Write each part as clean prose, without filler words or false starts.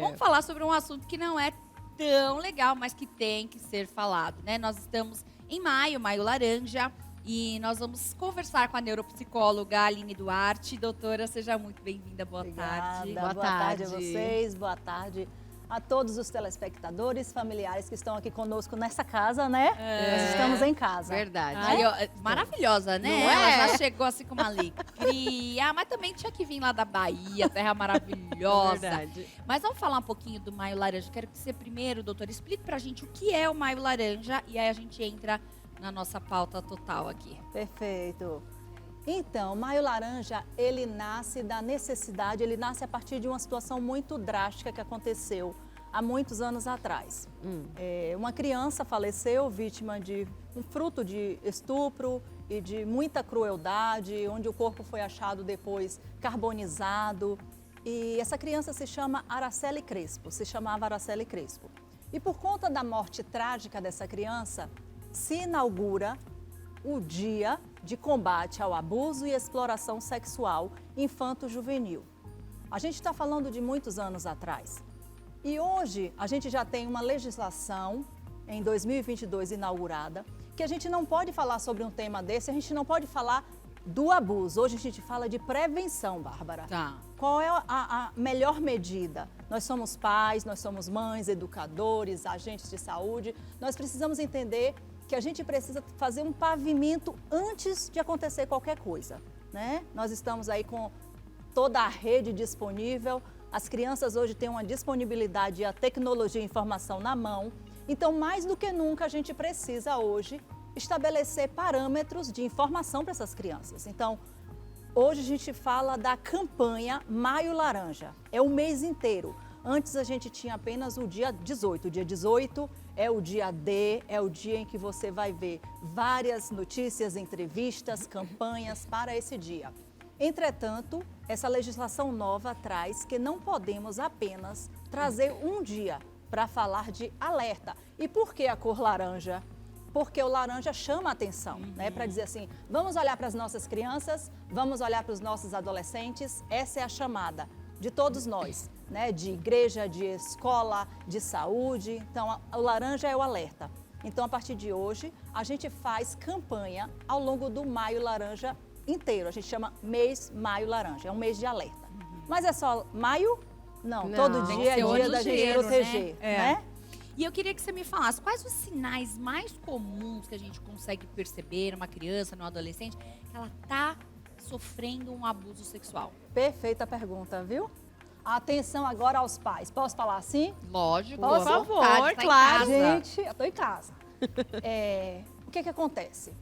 Vamos falar sobre um assunto que não é tão legal, mas que tem que ser falado, né? Nós estamos em maio, maio laranja, e nós vamos conversar com a neuropsicóloga Aline Duarte. Doutora, seja muito bem-vinda, boa tarde. Boa tarde a vocês, boa tarde a todos os telespectadores, familiares que estão aqui conosco nessa casa, né? Nós estamos em casa. Verdade. Aí, ó, maravilhosa, né? Não é? Ela já chegou assim com uma alegria, mas também tinha que vir lá da Bahia, terra maravilhosa. Verdade. Mas vamos falar um pouquinho do Maio Laranja. Quero que você primeiro, doutora, explique pra gente o que é o Maio Laranja e aí a gente entra na nossa pauta total aqui. Perfeito. Então, Maio Laranja, ele nasce da necessidade, ele nasce a partir de uma situação muito drástica que aconteceu há muitos anos atrás. Uma criança faleceu vítima de um fruto de estupro e de muita crueldade, onde o corpo foi achado depois carbonizado. E essa criança se chama Araceli Crespo, se chamava Araceli Crespo. E por conta da morte trágica dessa criança, se inaugura o Dia de Combate ao Abuso e Exploração Sexual Infanto-Juvenil. A gente está falando de muitos anos atrás. E hoje a gente já tem uma legislação, em 2022 inaugurada, que a gente não pode falar sobre um tema desse, a gente não pode falar do abuso. Hoje a gente fala de prevenção, Bárbara. Tá. Qual é a melhor medida? Nós somos pais, nós somos mães, educadores, agentes de saúde. Nós precisamos entender que a gente precisa fazer um pavimento antes de acontecer qualquer coisa, né? Nós estamos aí com toda a rede disponível, as crianças hoje têm uma disponibilidade e a tecnologia e informação na mão, então mais do que nunca a gente precisa hoje estabelecer parâmetros de informação para essas crianças. Então, hoje a gente fala da campanha Maio Laranja, é o mês inteiro. Antes a gente tinha apenas o dia 18. O dia 18 é o dia D, é o dia em que você vai ver várias notícias, entrevistas, campanhas para esse dia. Entretanto, essa legislação nova traz que não podemos apenas trazer um dia para falar de alerta. E por que a cor laranja? Porque o laranja chama a atenção, né? Para dizer assim, vamos olhar para as nossas crianças, vamos olhar para os nossos adolescentes, essa é a chamada de todos nós, né? De igreja, de escola, de saúde. Então, o laranja é o alerta. Então, a partir de hoje, a gente faz campanha ao longo do Maio Laranja inteiro. A gente chama mês Maio Laranja, é um mês de alerta. Mas é só maio? Não, todo tem dia que é ser dia olho da gente ligeiro, proteger, né? E eu queria que você me falasse quais os sinais mais comuns que a gente consegue perceber numa criança, num adolescente, que ela tá sofrendo um abuso sexual. Perfeita pergunta, viu? Atenção agora aos pais. Posso falar assim? Lógico, Por à favor, vontade, tá em claro. casa. Gente, eu tô em casa. O que acontece?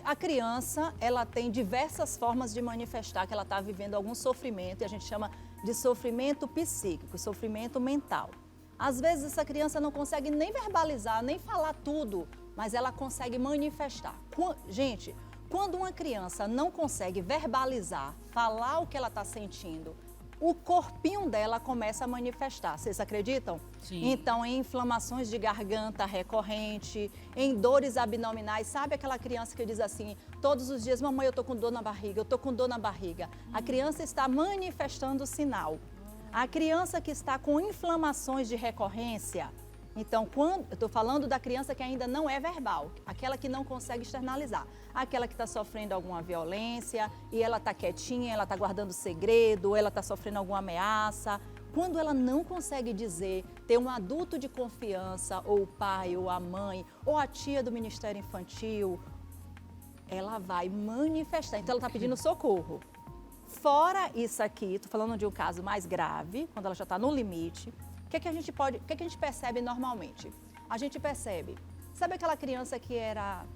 A criança, ela tem diversas formas de manifestar que ela está vivendo algum sofrimento, e a gente chama de sofrimento psíquico, sofrimento mental. Às vezes essa criança não consegue nem verbalizar, nem falar tudo, mas ela consegue manifestar. Gente, quando uma criança não consegue verbalizar, falar o que ela está sentindo, o corpinho dela começa a manifestar. Vocês acreditam? Sim. Então, em inflamações de garganta recorrente, em dores abdominais. Sabe aquela criança que diz assim, todos os dias, mamãe, eu tô com dor na barriga, eu tô com dor na barriga. A criança está manifestando o sinal. A criança que está com inflamações de recorrência, então, quando eu estou falando da criança que ainda não é verbal, aquela que não consegue externalizar, aquela que está sofrendo alguma violência e ela está quietinha, ela está guardando segredo, ela está sofrendo alguma ameaça. Quando ela não consegue dizer, ter um adulto de confiança, ou o pai, ou a mãe, ou a tia do Ministério Infantil, ela vai manifestar. Então, ela está pedindo socorro. Fora isso aqui, estou falando de um caso mais grave, quando ela já está no limite. O que a gente percebe normalmente? A gente percebe, sabe aquela criança que era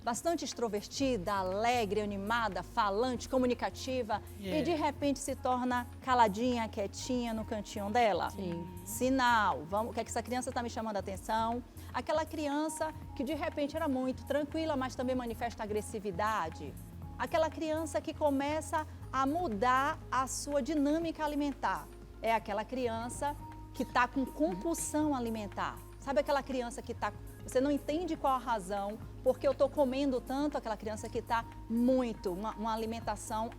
bastante extrovertida, alegre, animada, falante, comunicativa, e de repente se torna caladinha, quietinha no cantinho dela? Sim. Sinal, o que essa criança está me chamando a atenção? Aquela criança que de repente era muito tranquila, mas também manifesta agressividade. Aquela criança que começa a mudar a sua dinâmica alimentar. É aquela criança que está com compulsão alimentar. Sabe aquela criança que você não entende qual a razão, porque eu estou comendo tanto, aquela criança que está muito, uma alimentação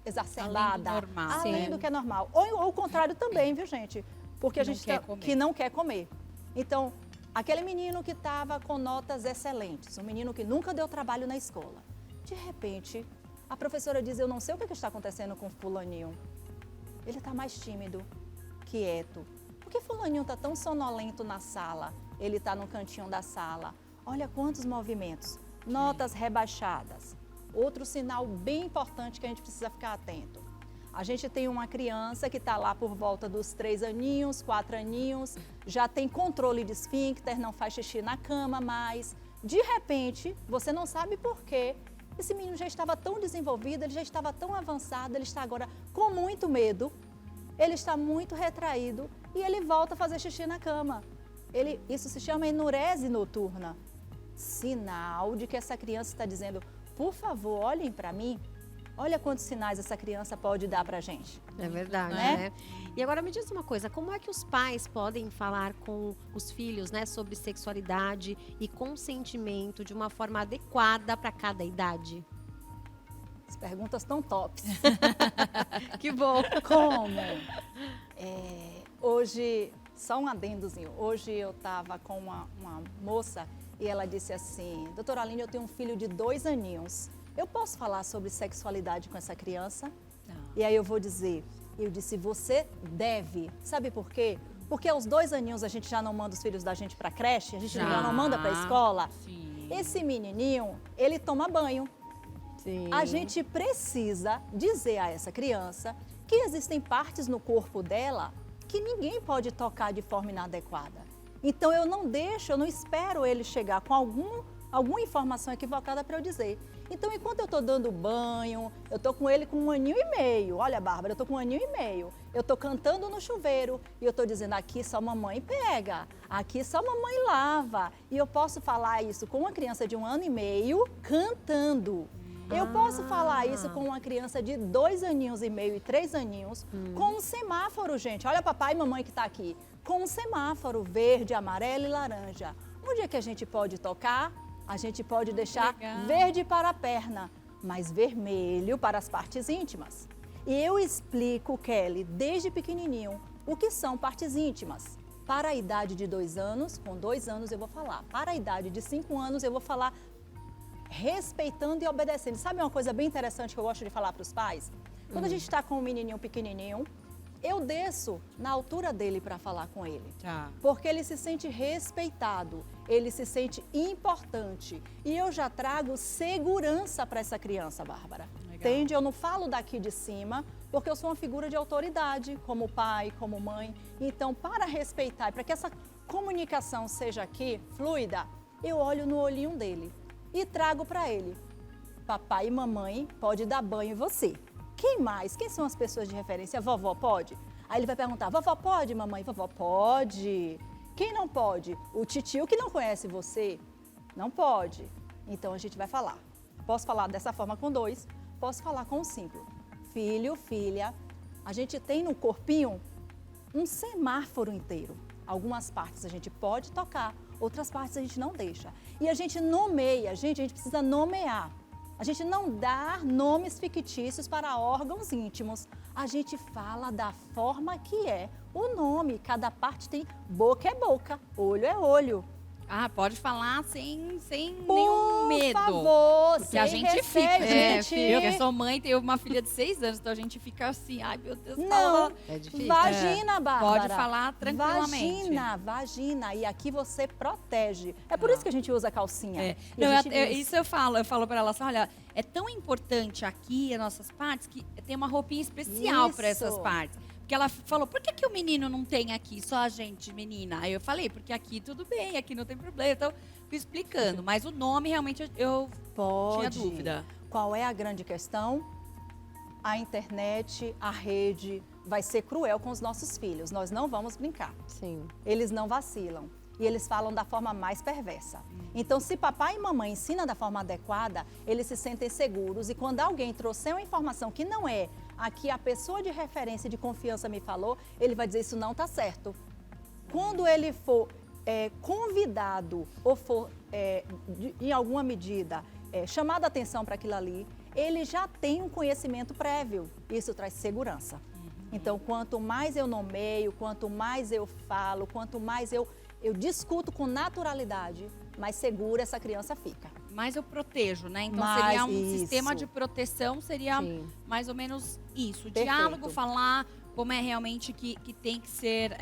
exacerbada. Além do normal. Além Sim. do que é normal. Ou o contrário também, viu, gente? Porque Que a gente não quer comer. que não quer comer. Então, aquele menino que estava com notas excelentes, um menino que nunca deu trabalho na escola. De repente, a professora diz, eu não sei o que está acontecendo com fulaninho. Ele está mais tímido, quieto. Por que fulaninho está tão sonolento na sala? Ele está no cantinho da sala. Olha quantos movimentos. Notas rebaixadas. Outro sinal bem importante que a gente precisa ficar atento. A gente tem uma criança que está lá por volta dos 3 aninhos, 4 aninhos, já tem controle de esfíncter, não faz xixi na cama mais. De repente, você não sabe por quê, esse menino já estava tão desenvolvido, ele já estava tão avançado, ele está agora com muito medo, ele está muito retraído e ele volta a fazer xixi na cama. Isso se chama enurese noturna. Sinal de que essa criança está dizendo, por favor, olhem para mim. Olha quantos sinais essa criança pode dar para a gente. É verdade, Né? né? E agora me diz uma coisa, como é que os pais podem falar com os filhos, né, sobre sexualidade e consentimento de uma forma adequada para cada idade? As perguntas estão tops. Que bom! Como? Hoje, só um adendozinho. Hoje eu estava com uma moça e ela disse assim, doutora Aline, eu tenho um filho de 2 aninhos. Eu posso falar sobre sexualidade com essa criança? E aí eu disse, você deve. Sabe por quê? Porque aos 2 aninhos a gente já não manda os filhos da gente para creche, a gente já não manda para a escola. Sim. Esse menininho, ele toma banho. Sim. A gente precisa dizer a essa criança que existem partes no corpo dela que ninguém pode tocar de forma inadequada. Então eu não espero ele chegar com alguma informação equivocada para eu dizer. Então, enquanto eu estou dando banho, eu estou com ele com 1 aninho e meio. Olha, Bárbara, eu estou com 1 aninho e meio. Eu estou cantando no chuveiro e eu estou dizendo, aqui só mamãe pega, aqui só mamãe lava. E eu posso falar isso com uma criança de 1 ano e meio cantando. Eu posso falar isso com uma criança de 2 aninhos e meio e 3 aninhos com um semáforo, gente. Olha papai e mamãe que está aqui. Com um semáforo verde, amarelo e laranja. Onde é que a gente pode tocar? A gente pode deixar legal. verde para a perna, mas vermelho para as partes íntimas. E eu explico, Kelly, desde pequenininho, o que são partes íntimas. Para a idade de 2 anos, com 2 anos eu vou falar. Para a idade de 5 anos eu vou falar respeitando e obedecendo. Sabe uma coisa bem interessante que eu gosto de falar para os pais? Quando a gente está com um menininho pequenininho, eu desço na altura dele para falar com ele. Tá. Porque ele se sente respeitado, ele se sente importante. E eu já trago segurança para essa criança, Bárbara. Legal. Entende? Eu não falo daqui de cima, porque eu sou uma figura de autoridade, como pai, como mãe. Então, para respeitar e para que essa comunicação seja aqui fluida, eu olho no olhinho dele e trago para ele. Papai e mamãe pode dar banho em você. Quem mais? Quem são as pessoas de referência? Vovó pode? Aí ele vai perguntar, vovó pode, mamãe? Vovó pode. Quem não pode? O titio que não conhece você? Não pode. Então a gente vai falar. Posso falar dessa forma com 2, posso falar com 5. Filho, filha, a gente tem no corpinho um semáforo inteiro. Algumas partes a gente pode tocar, outras partes a gente não deixa. E a gente nomeia, a gente precisa nomear. A gente não dá nomes fictícios para órgãos íntimos. A gente fala da forma que é o nome. Cada parte tem boca é boca, olho é olho. Ah, pode falar sem nenhum Por medo. favor, Porque sem a gente receio, fica, né? gente. Eu que sou mãe, tenho uma filha de 6 anos, então a gente fica assim, ai meu Deus, Não, fala. É difícil. vagina, Bárbara. Pode falar tranquilamente. Vagina. E aqui você protege. É por isso que a gente usa calcinha. É. E Não, a gente diz, isso eu falo para ela assim, olha, é tão importante aqui as nossas partes que tem uma roupinha especial para essas Isso. partes. Porque ela falou, por que o menino não tem aqui, só a gente, menina? Aí eu falei, porque aqui tudo bem, aqui não tem problema. Então, fui explicando. Mas o nome, realmente, eu tinha pode. dúvida. Qual é a grande questão? A internet, a rede vai ser cruel com os nossos filhos. Nós não vamos brincar. Sim. Eles não vacilam. E eles falam da forma mais perversa. Então, se papai e mamãe ensinam da forma adequada, eles se sentem seguros. E quando alguém trouxer uma informação que não é a que a pessoa de referência, de confiança me falou, ele vai dizer, isso não está certo. Quando ele for convidado ou for, em alguma medida, chamado a atenção para aquilo ali, ele já tem um conhecimento prévio. Isso traz segurança. Então, quanto mais eu nomeio, quanto mais eu falo, quanto mais eu discuto com naturalidade, mais segura essa criança fica. Mas eu protejo, né? Então Mais seria um isso. sistema de proteção, seria Sim. mais ou menos isso. Perfeito. Diálogo, falar como é realmente que tem que ser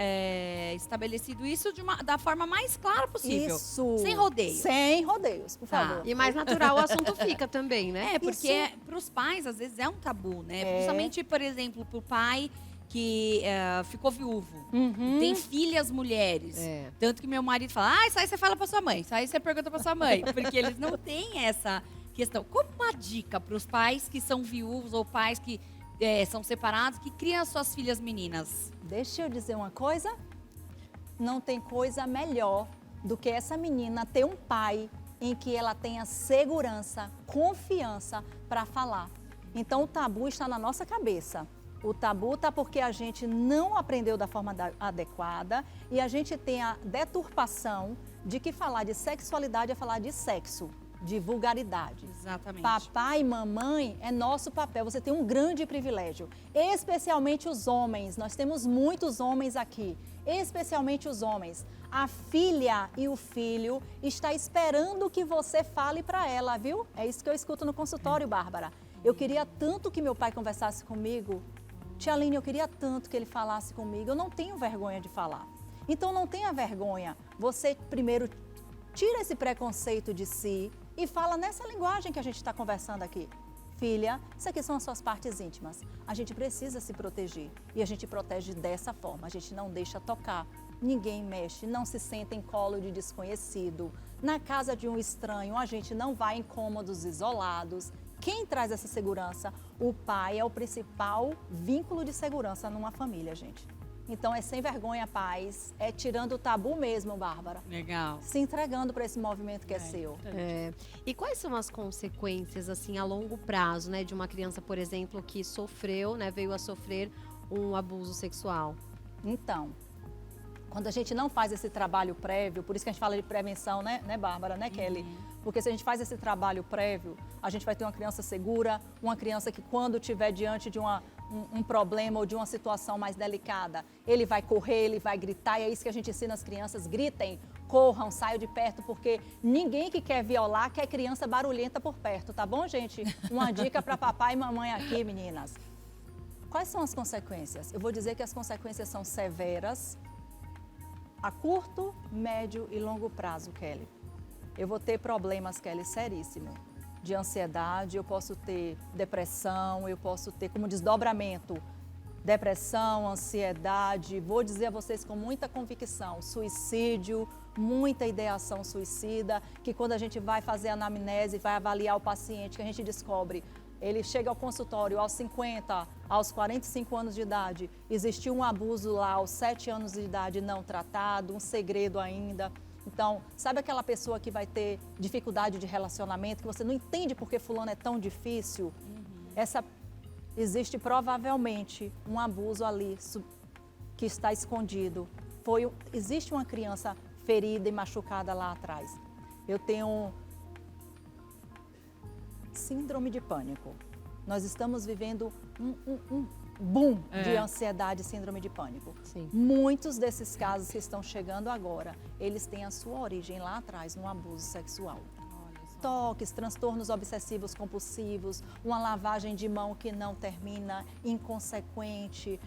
estabelecido isso da forma mais clara possível. Isso. Sem rodeio. Sem rodeios, por Tá. favor. E mais natural o assunto fica também, né? É, porque para os pais, às vezes, é um tabu, né? É. Principalmente, por exemplo, para o pai que ficou viúvo. Uhum. Tem filhas mulheres. É. Tanto que meu marido fala, isso aí você fala pra sua mãe, isso aí você pergunta pra sua mãe. Porque eles não têm essa questão. Como uma dica para os pais que são viúvos ou pais que são separados, que criam as suas filhas meninas? Deixa eu dizer uma coisa. Não tem coisa melhor do que essa menina ter um pai em que ela tenha segurança, confiança para falar. Então o tabu está na nossa cabeça. O tabu está porque a gente não aprendeu da forma adequada e a gente tem a deturpação de que falar de sexualidade é falar de sexo, de vulgaridade. Exatamente. Papai e mamãe é nosso papel. Você tem um grande privilégio, especialmente os homens. Nós temos muitos homens aqui, especialmente os homens. A filha e o filho está esperando que você fale para ela, viu? É isso que eu escuto no consultório, Bárbara. Eu queria tanto que meu pai conversasse comigo. Tia Aline, eu queria tanto que ele falasse comigo. Eu não tenho vergonha de falar. Então não tenha vergonha. Você primeiro tira esse preconceito de si e fala nessa linguagem que a gente está conversando aqui. Filha, isso aqui são as suas partes íntimas. A gente precisa se proteger e a gente protege dessa forma. A gente não deixa tocar, ninguém mexe, não se senta em colo de desconhecido. Na casa de um estranho, a gente não vai em cômodos isolados. Quem traz essa segurança? O pai é o principal vínculo de segurança numa família, gente. Então é sem vergonha, paz, é tirando o tabu mesmo, Bárbara. Legal. Se entregando para esse movimento que é seu. É. E quais são as consequências, assim, a longo prazo, né, de uma criança, por exemplo, que sofreu, né, veio a sofrer um abuso sexual? Então, quando a gente não faz esse trabalho prévio, por isso que a gente fala de prevenção, né Bárbara, né, Kelly? Porque se a gente faz esse trabalho prévio, a gente vai ter uma criança segura, uma criança que quando estiver diante de um problema ou de uma situação mais delicada, ele vai correr, ele vai gritar, e é isso que a gente ensina as crianças, gritem, corram, saiam de perto, porque ninguém que quer violar quer criança barulhenta por perto, tá bom, gente? Uma dica para papai e mamãe aqui, meninas. Quais são as consequências? Eu vou dizer que as consequências são severas, a curto, médio e longo prazo, Kelly. Eu vou ter problemas, Kelly, seríssimo, de ansiedade, eu posso ter depressão, eu posso ter como desdobramento, depressão, ansiedade, vou dizer a vocês com muita convicção, suicídio, muita ideação suicida, que quando a gente vai fazer a anamnese, vai avaliar o paciente, que a gente descobre, ele chega ao consultório aos 50, aos 45 anos de idade, existiu um abuso lá aos 7 anos de idade não tratado, um segredo ainda. Então, sabe aquela pessoa que vai ter dificuldade de relacionamento, que você não entende porque fulano é tão difícil? Existe provavelmente um abuso ali que está escondido. Existe uma criança ferida e machucada lá atrás. Eu tenho síndrome de pânico. Nós estamos vivendo um boom de ansiedade e síndrome de pânico. Sim. Muitos desses casos que estão chegando agora, eles têm a sua origem lá atrás, no abuso sexual. Toques, transtornos obsessivos compulsivos, uma lavagem de mão que não termina, inconsequente,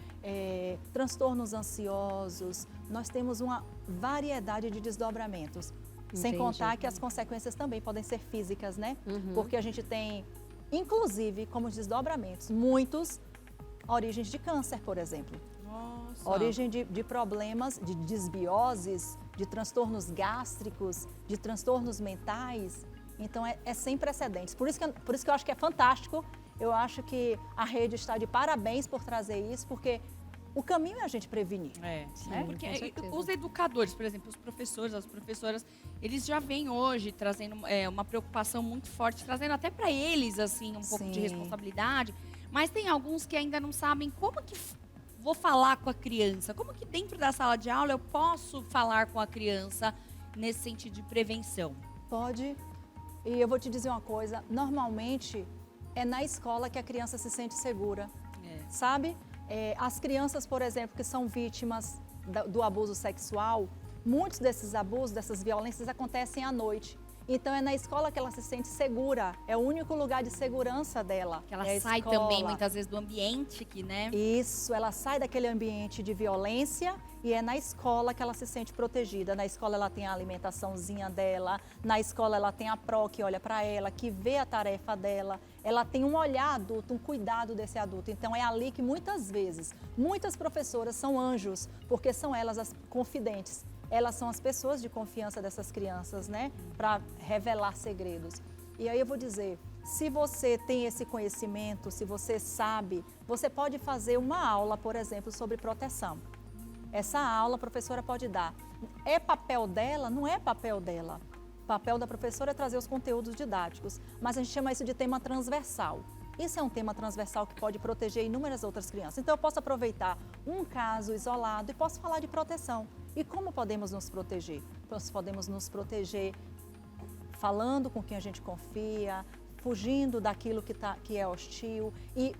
transtornos ansiosos. Nós temos uma variedade de desdobramentos. Sem Entendi. contar que as consequências também podem ser físicas, né? Uhum. Porque a gente tem, inclusive, como desdobramentos, muitos origens de câncer, por exemplo. Nossa. Origem de problemas, de desbioses, de transtornos gástricos, de transtornos mentais. Então, é sem precedentes. Por isso que eu acho que é fantástico. Eu acho que a rede está de parabéns por trazer isso, porque o caminho é a gente prevenir. Sim, Porque com certeza. os educadores, por exemplo, os professores, as professoras, eles já vêm hoje trazendo uma preocupação muito forte, trazendo até para eles assim um pouco de Sim. responsabilidade. Mas tem alguns que ainda não sabem como que vou falar com a criança, como que dentro da sala de aula eu posso falar com a criança nesse sentido de prevenção. Pode. E eu vou te dizer uma coisa, normalmente É na escola que a criança se sente segura, É. sabe? As crianças, por exemplo, que são vítimas do abuso sexual, muitos desses abusos, dessas violências acontecem à noite. Então é na escola que ela se sente segura, é o único lugar de segurança dela. Que ela é a sai escola. também, muitas vezes, do ambiente que, né? Isso, ela sai daquele ambiente de violência e é na escola que ela se sente protegida. Na escola ela tem a alimentaçãozinha dela, na escola ela tem a pró que olha para ela, que vê a tarefa dela, ela tem um olhar adulto, um cuidado desse adulto. Então é ali que muitas vezes, muitas professoras são anjos, porque são elas as confidentes. Elas são as pessoas de confiança dessas crianças, né? Para revelar segredos. E aí eu vou dizer, se você tem esse conhecimento, se você sabe, você pode fazer uma aula, por exemplo, sobre proteção. Essa aula a professora pode dar. É papel dela? Não é papel dela. O papel da professora é trazer os conteúdos didáticos, mas a gente chama isso de tema transversal. Isso é um tema transversal que pode proteger inúmeras outras crianças. Então eu posso aproveitar um caso isolado e posso falar de proteção. E como podemos nos proteger? Nós podemos nos proteger falando com quem a gente confia, fugindo daquilo que é hostil e,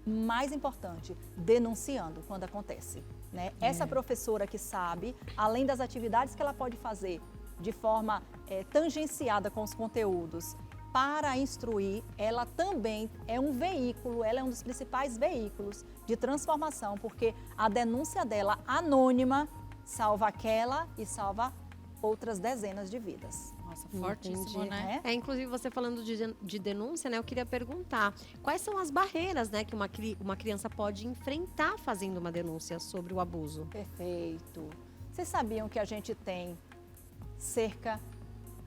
mais importante, denunciando quando acontece, né? Essa professora que sabe, além das atividades que ela pode fazer de forma tangenciada com os conteúdos, para instruir, ela também é um veículo, ela é um dos principais veículos de transformação, porque a denúncia dela, anônima, salva aquela e salva outras dezenas de vidas. Nossa, fortíssimo, Entendi. né? Inclusive você falando de denúncia, né? Eu queria perguntar, quais são as barreiras, né, que uma criança pode enfrentar fazendo uma denúncia sobre o abuso? Perfeito. Vocês sabiam que a gente tem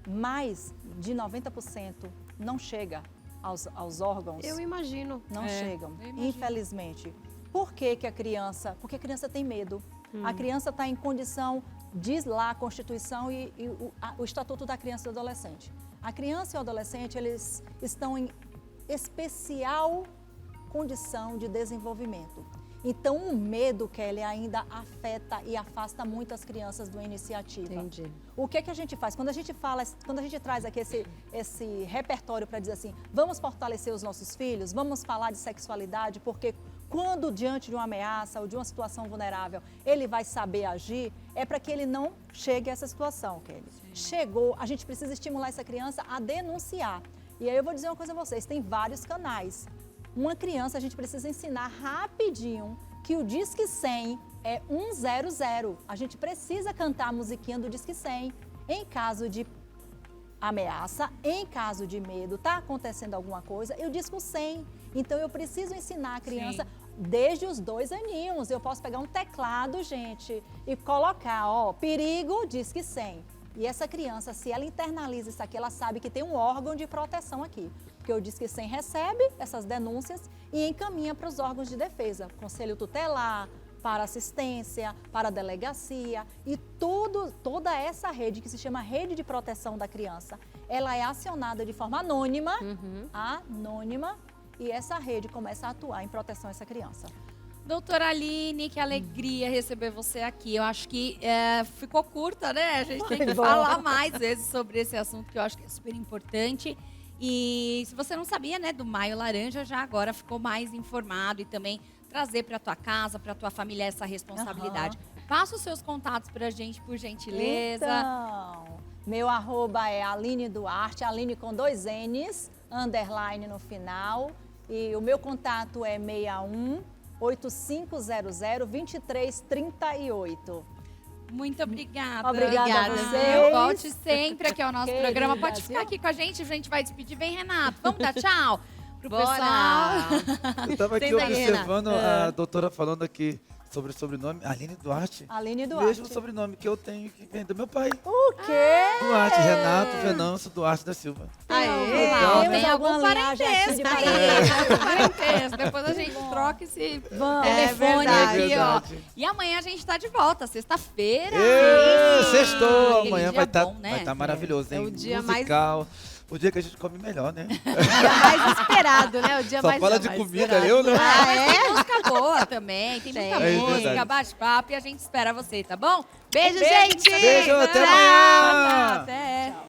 mais de 90% não chega aos órgãos? Eu imagino. Não chegam, eu imagino. infelizmente. Por que que a criança? Porque a criança tem medo. A criança está em condição, diz lá a Constituição e o Estatuto da Criança e do Adolescente. A criança e o adolescente, eles estão em especial condição de desenvolvimento. Então, o medo, Kelly, ainda afeta e afasta muitas crianças do iniciativa. Entendi. O que que a gente faz? Quando a gente traz aqui esse repertório para dizer assim, vamos fortalecer os nossos filhos, vamos falar de sexualidade, porque quando diante de uma ameaça ou de uma situação vulnerável, ele vai saber agir, é para que ele não chegue a essa situação, Kelly. Chegou, a gente precisa estimular essa criança a denunciar. E aí eu vou dizer uma coisa a vocês, tem vários canais. Uma criança, a gente precisa ensinar rapidinho que o Disque 100 é 100. A gente precisa cantar a musiquinha do Disque 100. Em caso de ameaça, em caso de medo, tá acontecendo alguma coisa, eu disco 100. Então, eu preciso ensinar a criança desde os 2 aninhos. Eu posso pegar um teclado, gente, e colocar, ó, perigo, Disque 100. E essa criança, se ela internaliza isso aqui, ela sabe que tem um órgão de proteção aqui. Porque o Disque 100 recebe essas denúncias e encaminha para os órgãos de defesa, conselho tutelar, para assistência, para a delegacia e toda essa rede que se chama Rede de Proteção da Criança, ela é acionada de forma anônima, e essa rede começa a atuar em proteção a essa criança. Doutora Aline, que alegria receber você aqui. Eu acho que ficou curta, né? A gente tem que falar mais vezes sobre esse assunto que eu acho que é super importante. E se você não sabia, né, do Maio Laranja, já agora ficou mais informado e também trazer para tua casa, para tua família essa responsabilidade. Passa os seus contatos pra gente, por gentileza. Então, meu arroba é Aline Duarte, Aline com 2 N's, _ no final. E o meu contato é 61-8500-2338. Muito obrigada. Obrigada a vocês. Volte sempre aqui ao nosso Queridas, programa. Pode ficar viu? aqui com a gente vai despedir. Vem, Renato. Vamos dar tchau pro Bora! pessoal. Eu estava aqui Senta aí, observando a doutora falando aqui sobre o sobrenome, Aline Duarte. Aline Duarte. Mesmo sobrenome que eu tenho, que vem do meu pai. O quê? Duarte, Renato Venâncio Duarte da Silva. Aê! Não, Temos tem algum alguma linhagem aqui de parentesco aí. Algum parentesco. Depois a gente troca esse Vamos. telefone verdade. aqui, É ó. verdade. E amanhã a gente tá de volta, sexta-feira. Sextou, Aquele amanhã dia vai estar bom, né? maravilhoso, hein? É o dia musical. O dia que a gente come melhor, né? O dia mais esperado, né? O dia Só mais fala de mais comida, esperado. eu, né? Tem música boa também, tem muita Tem. música, verdade. bate-papo e a gente espera você, tá bom? Beijo, gente! Beijo, até Tchau. amanhã! Até.